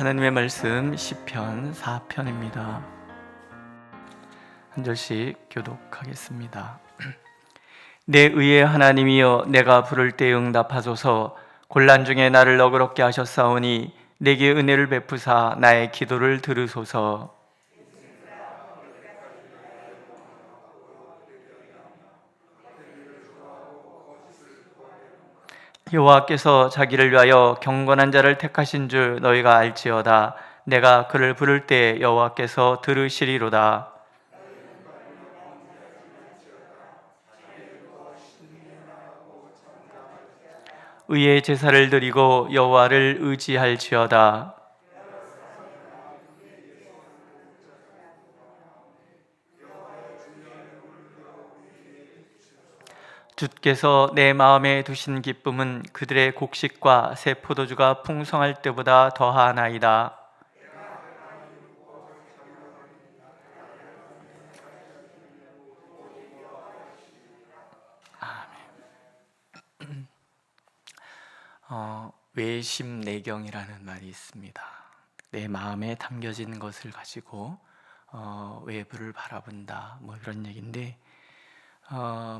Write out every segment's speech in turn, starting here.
하나님의 말씀 시편 4편입니다. 한 절씩 교독하겠습니다. 내 의의 하나님이여, 내가 부를 때 응답하소서. 곤란 중에 나를 너그럽게 하셨사오니 내게 은혜를 베푸사 나의 기도를 들으소서. 여호와께서 자기를 위하여 경건한 자를 택하신 줄 너희가 알지어다. 내가 그를 부를 때 여호와께서 들으시리로다. 의의 제사를 드리고 여호와를 의지할지어다. 주께서 내 마음에 두신 기쁨은 그들의 곡식과 새 포도주가 풍성할 때보다 더하나이다. 외심내경이라는 말이 있습니다. 내 마음에 담겨진 것을 가지고 외부를 바라본다, 뭐 이런 얘기인데,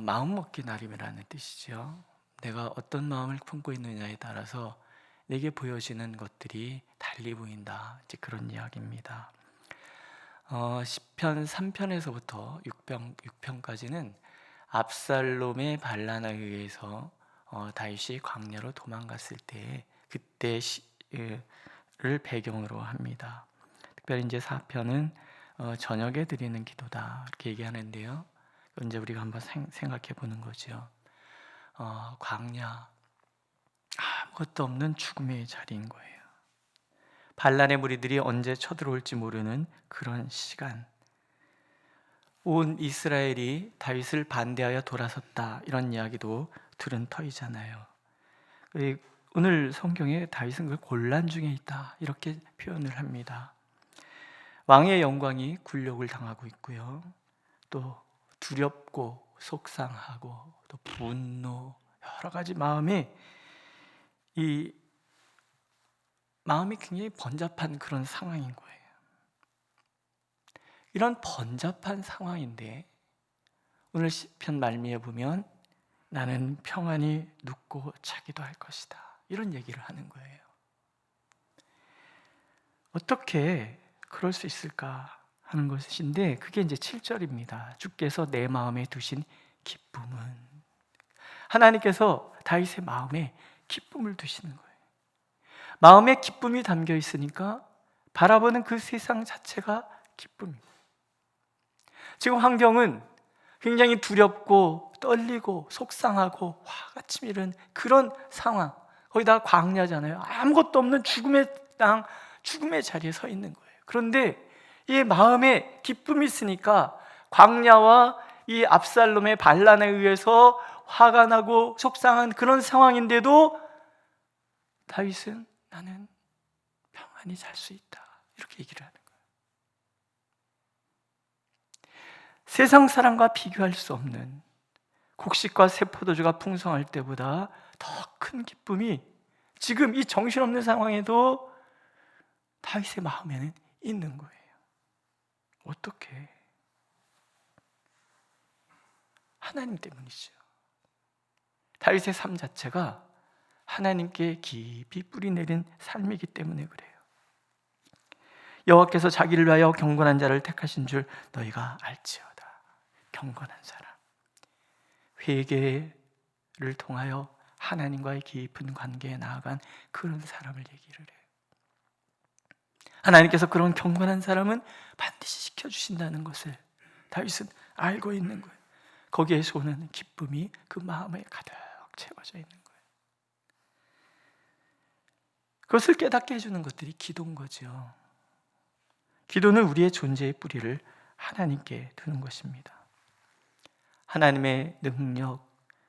마음먹기 나름이라는 뜻이죠. 내가 어떤 마음을 품고 있느냐에 따라서 내게 보여지는 것들이 달리 보인다, 이제 그런 이야기입니다. 시편 3편에서부터 6편까지는 압살롬의 반란에 의해서 다윗이 광야로 도망갔을 때 그때를 배경으로 합니다. 특별히 이제 4편은 저녁에 드리는 기도다, 이렇게 얘기하는데요. 이제 우리가 한번 생각해 보는 거죠. 광야, 아무것도 없는 죽음의 자리인 거예요. 반란의 무리들이 언제 쳐들어올지 모르는 그런 시간, 온 이스라엘이 다윗을 반대하여 돌아섰다, 이런 이야기도 들은 터이잖아요. 오늘 성경에 다윗은 그 곤란 중에 있다, 이렇게 표현을 합니다. 왕의 영광이 굴욕을 당하고 있고요, 또 두렵고 속상하고 또 분노, 여러 가지 마음이 굉장히 번잡한 그런 상황인 거예요. 이런 번잡한 상황인데 오늘 시편 말미에 보면 나는 평안히 눕고 자기도 할 것이다, 이런 얘기를 하는 거예요. 어떻게 그럴 수 있을까 하는 것인데, 그게 이제 7절입니다. 주께서 내 마음에 두신 기쁨은, 하나님께서 다윗의 마음에 기쁨을 두시는 거예요. 마음에 기쁨이 담겨 있으니까 바라보는 그 세상 자체가 기쁨입니다. 지금 환경은 굉장히 두렵고 떨리고 속상하고 화가 치밀은 그런 상황, 거기다가 광야잖아요. 아무것도 없는 죽음의 땅, 죽음의 자리에 서 있는 거예요. 그런데 이 마음에 기쁨이 있으니까 광야와 이 압살롬의 반란에 의해서 화가 나고 속상한 그런 상황인데도 다윗은 나는 평안히 잘 수 있다, 이렇게 얘기를 하는 거예요. 세상 사람과 비교할 수 없는 곡식과 새 포도주가 풍성할 때보다 더 큰 기쁨이 지금 이 정신없는 상황에도 다윗의 마음에는 있는 거예요. 어떻게? 하나님 때문이죠. 다윗의 삶 자체가 하나님께 깊이 뿌리 내린 삶이기 때문에 그래요. 여호와께서 자기를 위하여 경건한 자를 택하신 줄 너희가 알지어다. 경건한 사람, 회개를 통하여 하나님과의 깊은 관계에 나아간 그런 사람을 얘기를 해요. 하나님께서 그런 경건한 사람은 반드시 지켜주신다는 것을 다윗은 알고 있는 거예요. 거기에서 오는 기쁨이 그 마음에 가득 채워져 있는 거예요. 그것을 깨닫게 해주는 것들이 기도인 거죠. 기도는 우리의 존재의 뿌리를 하나님께 두는 것입니다. 하나님의 능력,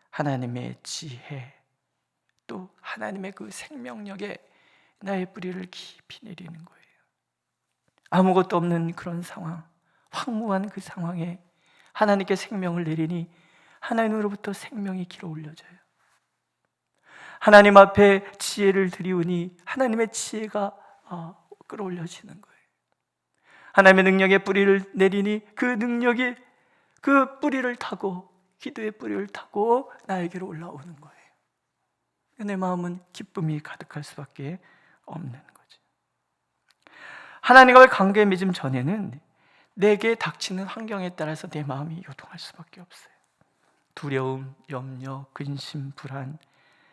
하나님의 지혜, 또 하나님의 그 생명력에 나의 뿌리를 깊이 내리는 거예요. 아무것도 없는 그런 상황, 황무한 그 상황에 하나님께 생명을 내리니 하나님으로부터 생명이 길어 올려져요. 하나님 앞에 지혜를 드리우니 하나님의 지혜가 끌어올려지는 거예요. 하나님의 능력의 뿌리를 내리니 그 능력이 그 뿌리를 타고, 기도의 뿌리를 타고 나에게로 올라오는 거예요. 내 마음은 기쁨이 가득할 수밖에 없는 거죠. 하나님과의 관계 맺음 전에는 내게 닥치는 환경에 따라서 내 마음이 요동할 수밖에 없어요. 두려움, 염려, 근심, 불안,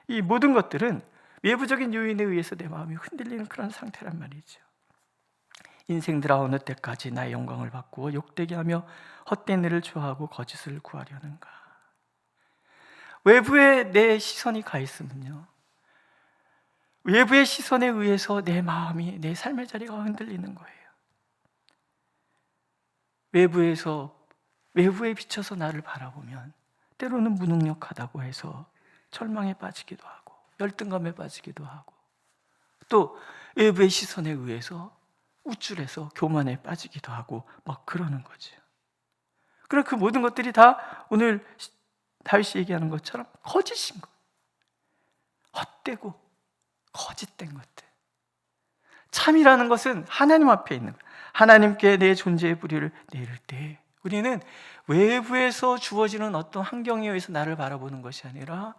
이 모든 것들은 외부적인 요인에 의해서 내 마음이 흔들리는 그런 상태란 말이죠. 인생들아 어느 때까지 나의 영광을 바꾸어 욕되게 하며 헛된 일을 좋아하고 거짓을 구하려는가. 외부에 내 시선이 가 있으면요, 외부의 시선에 의해서 내 마음이, 내 삶의 자리가 흔들리는 거예요. 외부에 비춰서 나를 바라보면 때로는 무능력하다고 해서 절망에 빠지기도 하고 열등감에 빠지기도 하고, 또 외부의 시선에 의해서 우쭐해서 교만에 빠지기도 하고 막 그러는 거죠. 그럼 그 모든 것들이 다 오늘 다윗이 얘기하는 것처럼 거짓인 거예요. 헛되고 거짓된 것들. 참이라는 것은 하나님 앞에 있는 거예요. 하나님께 내 존재의 뿌리를 내릴 때 우리는 외부에서 주어지는 어떤 환경에 의해서 나를 바라보는 것이 아니라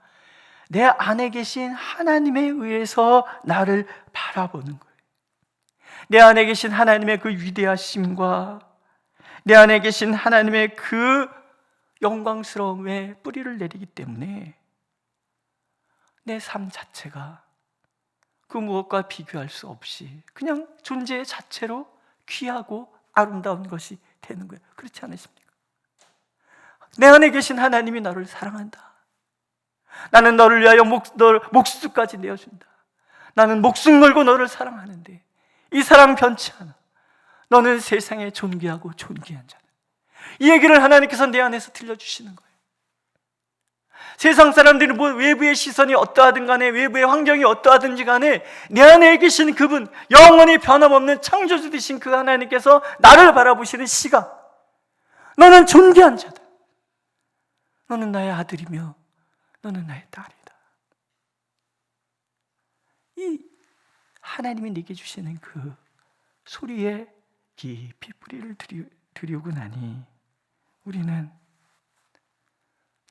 내 안에 계신 하나님에 의해서 나를 바라보는 거예요. 내 안에 계신 하나님의 그 위대하심과 내 안에 계신 하나님의 그 영광스러움에 뿌리를 내리기 때문에 내 삶 자체가 그 무엇과 비교할 수 없이 그냥 존재 자체로 귀하고 아름다운 것이 되는 거예요. 그렇지 않으십니까? 내 안에 계신 하나님이 너를 사랑한다. 나는 너를 위하여 목숨까지 내어준다. 나는 목숨 걸고 너를 사랑하는데 이 사랑 변치 않아. 너는 세상에 존귀하고 존귀한 자다. 이 얘기를 하나님께서 내 안에서 들려주시는 거예요. 세상 사람들이 뭐 외부의 시선이 어떠하든 간에, 외부의 환경이 어떠하든지 간에 내 안에 계신 그분, 영원히 변함없는 창조주 되신 그 하나님께서 나를 바라보시는 시각, 너는 존귀한 자다. 너는 나의 아들이며 너는 나의 딸이다. 이 하나님이 내게 주시는 그 소리에 깊이 뿌리를 들이우고 나니 우리는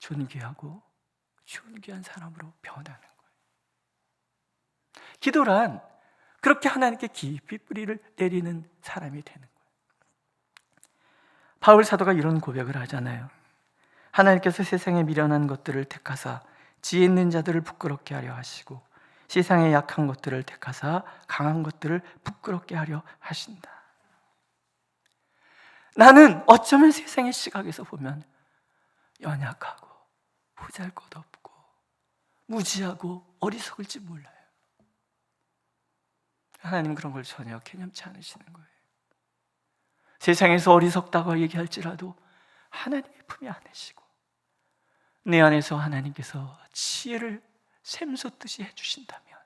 존귀하고 존귀한 사람으로 변하는 거예요. 기도란 그렇게 하나님께 깊이 뿌리를 내리는 사람이 되는 거예요. 바울 사도가 이런 고백을 하잖아요. 하나님께서 세상에 미련한 것들을 택하사 지혜 있는 자들을 부끄럽게 하려 하시고 세상에 약한 것들을 택하사 강한 것들을 부끄럽게 하려 하신다. 나는 어쩌면 세상의 시각에서 보면 연약하고 보잘것없고 무지하고 어리석을지 몰라요. 하나님 그런 걸 전혀 개념치 않으시는 거예요. 세상에서 어리석다고 얘기할지라도 하나님의 품에 안으시고 내 안에서 하나님께서 지혜를 샘솟듯이 해주신다면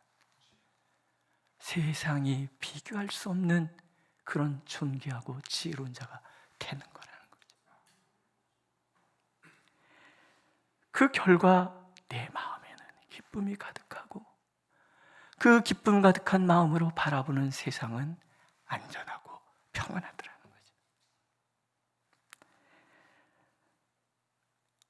세상이 비교할 수 없는 그런 존귀하고 지혜로운 자가 되는 거라는 거죠. 그 결과 내 마음에는 기쁨이 가득하고 그 기쁨 가득한 마음으로 바라보는 세상은 안전하고 평안하더라는 거죠.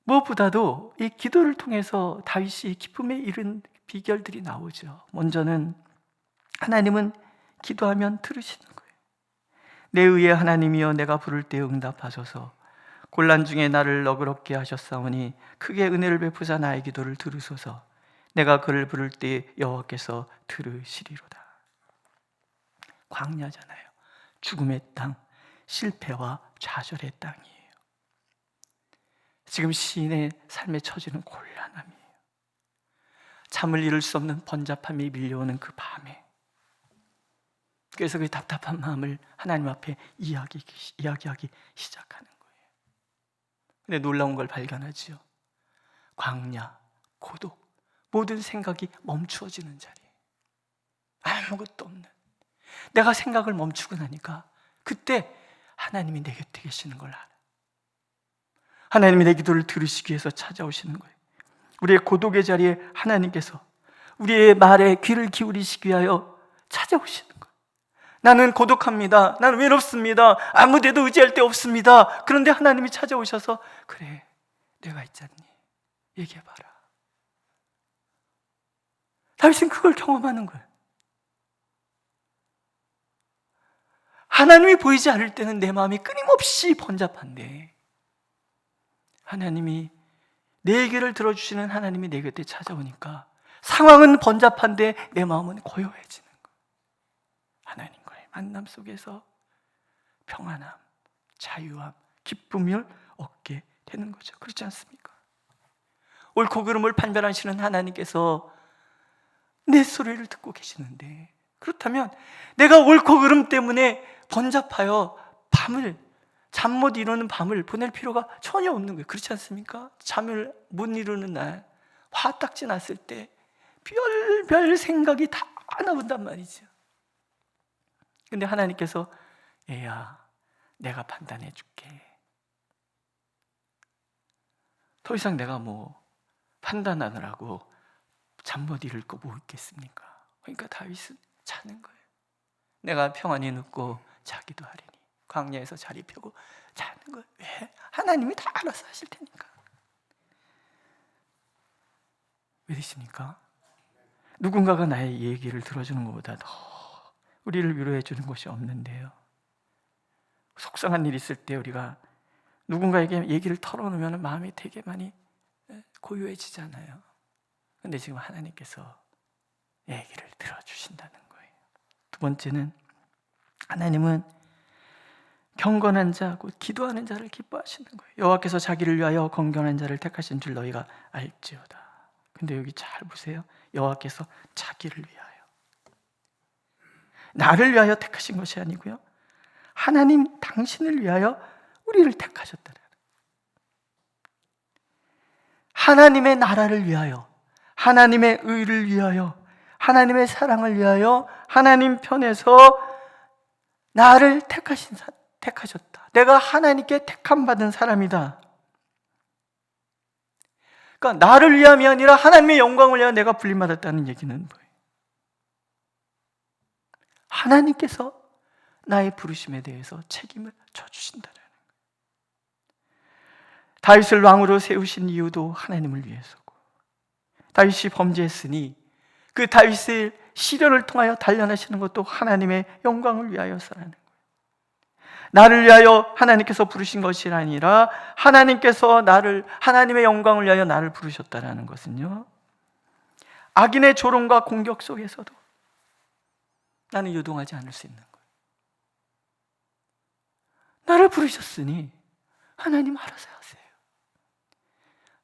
무엇보다도 이 기도를 통해서 다윗이 기쁨에 이른 비결들이 나오죠. 먼저는 하나님은 기도하면 들으시는 거예요. 내 의의 하나님이여 내가 부를 때 응답하소서. 곤란 중에 나를 너그럽게 하셨사오니 크게 은혜를 베푸사 나의 기도를 들으소서. 내가 그를 부를 때 여호와께서 들으시리로다. 광야잖아요. 죽음의 땅, 실패와 좌절의 땅이에요. 지금 시인의 삶에 처지는 곤란함이에요. 잠을 이룰 수 없는 번잡함이 밀려오는 그 밤에, 그래서 그 답답한 마음을 하나님 앞에 이야기하기 시작하는 거예요. 근데 놀라운 걸 발견하지요. 광야, 고독, 모든 생각이 멈추어지는 자리, 아무것도 없는, 내가 생각을 멈추고 나니까 그때 하나님이 내 곁에 계시는 걸 알아. 하나님이 내 기도를 들으시기 위해서 찾아오시는 거예요. 우리의 고독의 자리에 하나님께서 우리의 말에 귀를 기울이시기 위하여 찾아오시는 거예요. 나는 고독합니다. 나는 외롭습니다. 아무데도 의지할 데 없습니다. 그런데 하나님이 찾아오셔서 그래, 내가 있잖니, 얘기해봐라. 다윗은 그걸 경험하는 거예요. 하나님이 보이지 않을 때는 내 마음이 끊임없이 번잡한데, 하나님이 내 얘기를 들어주시는 하나님이 내 곁에 찾아오니까 상황은 번잡한데 내 마음은 고요해지는 거예요. 하나님과의 만남 속에서 평안함, 자유함, 기쁨을 얻게 되는 거죠. 그렇지 않습니까? 옳고 그름을 판별하시는 하나님께서 내 소리를 듣고 계시는데, 그렇다면 내가 옳고 그름 때문에 번잡하여 밤을, 잠 못 이루는 밤을 보낼 필요가 전혀 없는 거예요. 그렇지 않습니까? 잠을 못 이루는 날, 화딱지 났을 때 별별 생각이 다 나온단 말이죠. 근데 하나님께서 얘야, 내가 판단해 줄게. 더 이상 내가 뭐 판단하느라고 잠 못 이룰 거 뭐 있겠습니까? 그러니까 다윗은 자는 거예요. 내가 평안히 눕고 자기도 하리니, 광야에서 자리 펴고 자는 거예요. 왜? 하나님이 다 알아서 하실 테니까. 믿으십니까? 누군가가 나의 얘기를 들어주는 것보다 더 우리를 위로해 주는 것이 없는데요. 속상한 일 있을 때 우리가 누군가에게 얘기를 털어놓으면 마음이 되게 많이 고요해지잖아요. 근데 지금 하나님께서 얘기를 들어주신다는 거예요. 두 번째는, 하나님은 경건한 자, 곧 기도하는 자를 기뻐하시는 거예요. 여호와께서 자기를 위하여 경건한 자를 택하신 줄 너희가 알지어다. 근데 여기 잘 보세요. 여호와께서 자기를 위하여, 나를 위하여 택하신 것이 아니고요, 하나님 당신을 위하여 우리를 택하셨다. 하나님의 나라를 위하여, 하나님의 의를 위하여, 하나님의 사랑을 위하여 하나님 편에서 나를 택하셨다. 내가 하나님께 택함 받은 사람이다. 그러니까 나를 위함이 아니라 하나님의 영광을 위하여 내가 불림받았다는 얘기는 뭐예요? 하나님께서 나의 부르심에 대해서 책임을 져주신다는 거예요. 다윗을 왕으로 세우신 이유도 하나님을 위해서고, 다윗이 범죄했으니 그 다윗의 시련을 통하여 단련하시는 것도 하나님의 영광을 위하여서라는 거예요. 나를 위하여 하나님께서 부르신 것이 아니라 하나님께서 하나님의 영광을 위하여 나를 부르셨다는 것은요, 악인의 조롱과 공격 속에서도 나는 요동하지 않을 수 있는 거예요. 나를 부르셨으니 하나님 알아서 하세요.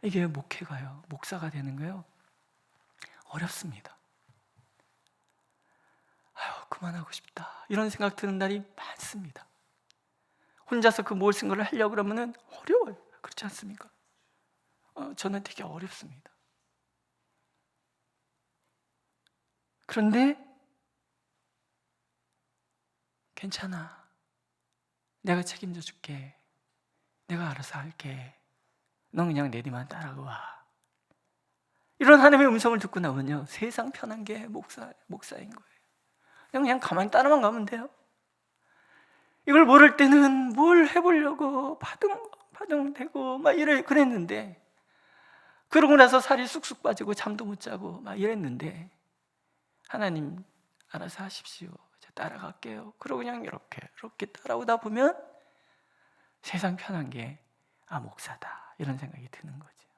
이게 목회가요, 목사가 되는 거요, 어렵습니다. 아유, 그만하고 싶다, 이런 생각 드는 날이 많습니다. 혼자서 그 모든 걸 하려고 그러면 어려워요. 그렇지 않습니까? 저는 되게 어렵습니다. 그런데 괜찮아, 내가 책임져 줄게, 내가 알아서 할게, 넌 그냥 내 뒤만 따라와, 이런 하나님의 음성을 듣고 나면요, 세상 편한 게 목사인 거예요. 그냥 가만히 따라만 가면 돼요. 이걸 모를 때는 뭘 해보려고 바둥바둥대고 막 그랬는데, 그러고 나서 살이 쑥쑥 빠지고 잠도 못 자고 막 이랬는데, 하나님 알아서 하십시오, 제가 따라갈게요. 그러고 그냥 이렇게 따라오다 보면 세상 편한 게 목사다, 이런 생각이 드는 거죠.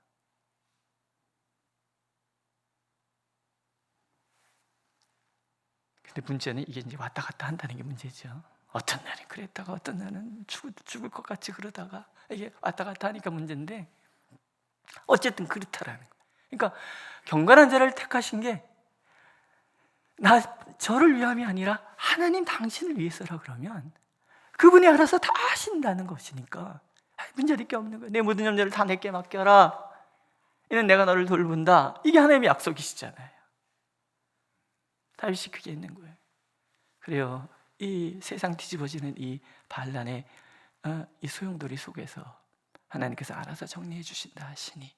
근데 문제는 이게 이제 왔다 갔다 한다는 게 문제죠. 어떤 날은 그랬다가 어떤 날은 죽을 것 같이 그러다가, 이게 왔다 갔다 하니까 문제인데, 어쨌든 그렇다라는 거예요. 그러니까 경건한 자를 택하신 게 저를 위함이 아니라 하나님 당신을 위해서라 그러면 그분이 알아서 다 하신다는 것이니까 문제될 게 없는 거예요. 내 모든 염려를 다 내게 맡겨라, 이는 내가 너를 돌본다, 이게 하나님의 약속이시잖아요. 다윗이 그게 있는 거예요. 그래요, 이 세상 뒤집어지는 이 반란의 이 소용돌이 속에서 하나님께서 알아서 정리해 주신다 하시니,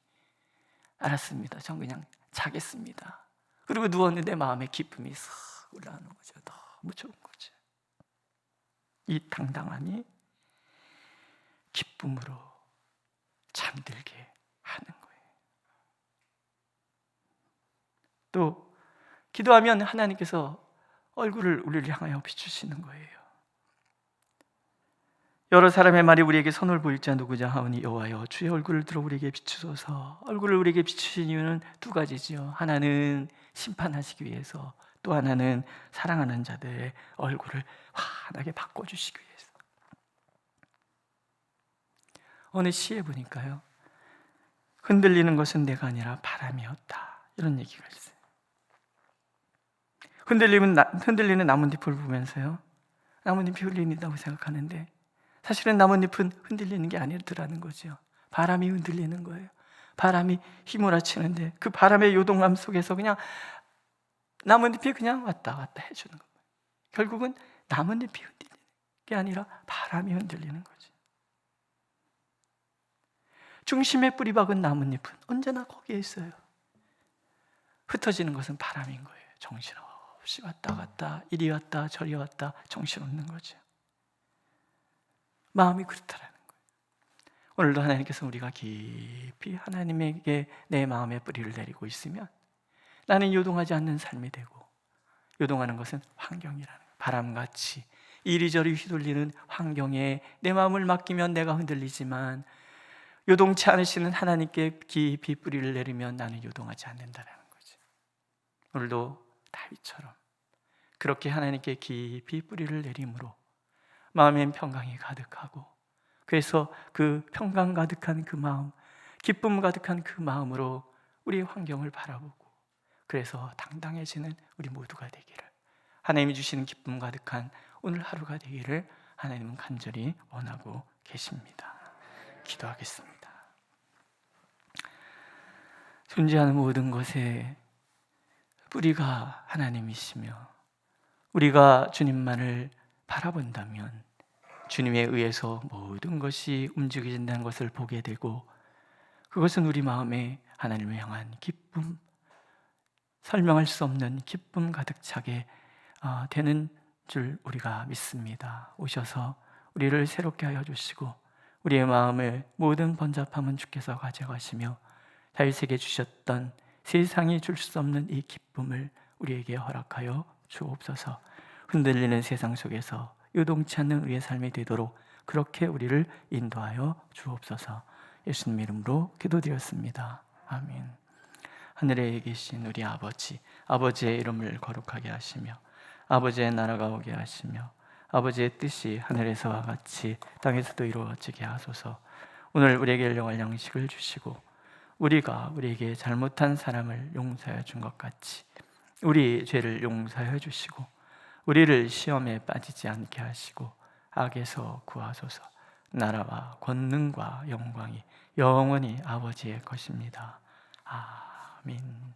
알았습니다, 전 그냥 자겠습니다. 그리고 누웠는데 마음에 기쁨이 싹 올라오는 거죠. 너무 좋은 거죠. 이 당당함이 기쁨으로 잠들게 하는 거예요. 또 기도하면 하나님께서 얼굴을 우리를 향하여 비추시는 거예요. 여러 사람의 말이 우리에게 선을 보일 자 누구냐 하오니 여호와여 주의 얼굴을 들어 우리에게 비추소서. 얼굴을 우리에게 비추신 이유는 두 가지지요. 하나는 심판하시기 위해서, 또 하나는 사랑하는 자들의 얼굴을 환하게 바꿔주시기 위해서. 어느 시에 보니까요, 흔들리는 것은 내가 아니라 바람이었다, 이런 얘기가 있어요. 흔들리는 나뭇잎을 보면서요, 나뭇잎이 흔들린다고 생각하는데 사실은 나뭇잎은 흔들리는 게 아니더라는 거죠. 바람이 흔들리는 거예요. 바람이 휘몰아치는데 그 바람의 요동감 속에서 그냥 나뭇잎이 그냥 왔다 갔다 해주는 거예요. 결국은 나뭇잎이 흔들리는 게 아니라 바람이 흔들리는 거죠. 중심에 뿌리 박은 나뭇잎은 언제나 거기에 있어요. 흩어지는 것은 바람인 거예요. 정신없이 왔다 갔다, 이리 왔다 저리 왔다, 정신없는 거죠. 마음이 그렇다라는 거예요. 오늘도 하나님께서 우리가 깊이 하나님에게 내 마음의 뿌리를 내리고 있으면 나는 요동하지 않는 삶이 되고, 요동하는 것은 환경이라는 거예요. 바람같이 이리저리 휘둘리는 환경에 내 마음을 맡기면 내가 흔들리지만 요동치 않으시는 하나님께 깊이 뿌리를 내리면 나는 요동하지 않는다는 거죠. 오늘도 다윗처럼 그렇게 하나님께 깊이 뿌리를 내림으로 마음엔 평강이 가득하고, 그래서 그 평강 가득한 그 마음, 기쁨 가득한 그 마음으로 우리의 환경을 바라보고, 그래서 당당해지는 우리 모두가 되기를, 하나님이 주시는 기쁨 가득한 오늘 하루가 되기를 하나님은 간절히 원하고 계십니다. 기도하겠습니다. 존재하는 모든 것에 뿌리가 하나님이시며 우리가 주님만을 바라본다면 주님에 의해서 모든 것이 움직여진다는 것을 보게 되고, 그것은 우리 마음에 하나님을 향한 기쁨, 설명할 수 없는 기쁨 가득 차게 되는 줄 우리가 믿습니다. 오셔서 우리를 새롭게 하여 주시고 우리의 마음을 모든 번잡함은 주께서 가져가시며 다윗에게 주셨던 세상이 줄 수 없는 이 기쁨을 우리에게 허락하여 주옵소서. 흔들리는 세상 속에서 요동치 않는 우리의 삶이 되도록 그렇게 우리를 인도하여 주옵소서. 예수님 이름으로 기도드렸습니다. 아멘. 하늘에 계신 우리 아버지, 아버지의 이름을 거룩하게 하시며 아버지의 나라가 오게 하시며 아버지의 뜻이 하늘에서와 같이 땅에서도 이루어지게 하소서. 오늘 우리에게 일용할 양식을 주시고 우리가 우리에게 잘못한 사람을 용서해 준 것 같이 우리 죄를 용서해 주시고 우리를 시험에 빠지지 않게 하시고 악에서 구하소서. 나라와 권능과 영광이 영원히 아버지의 것입니다. 아멘.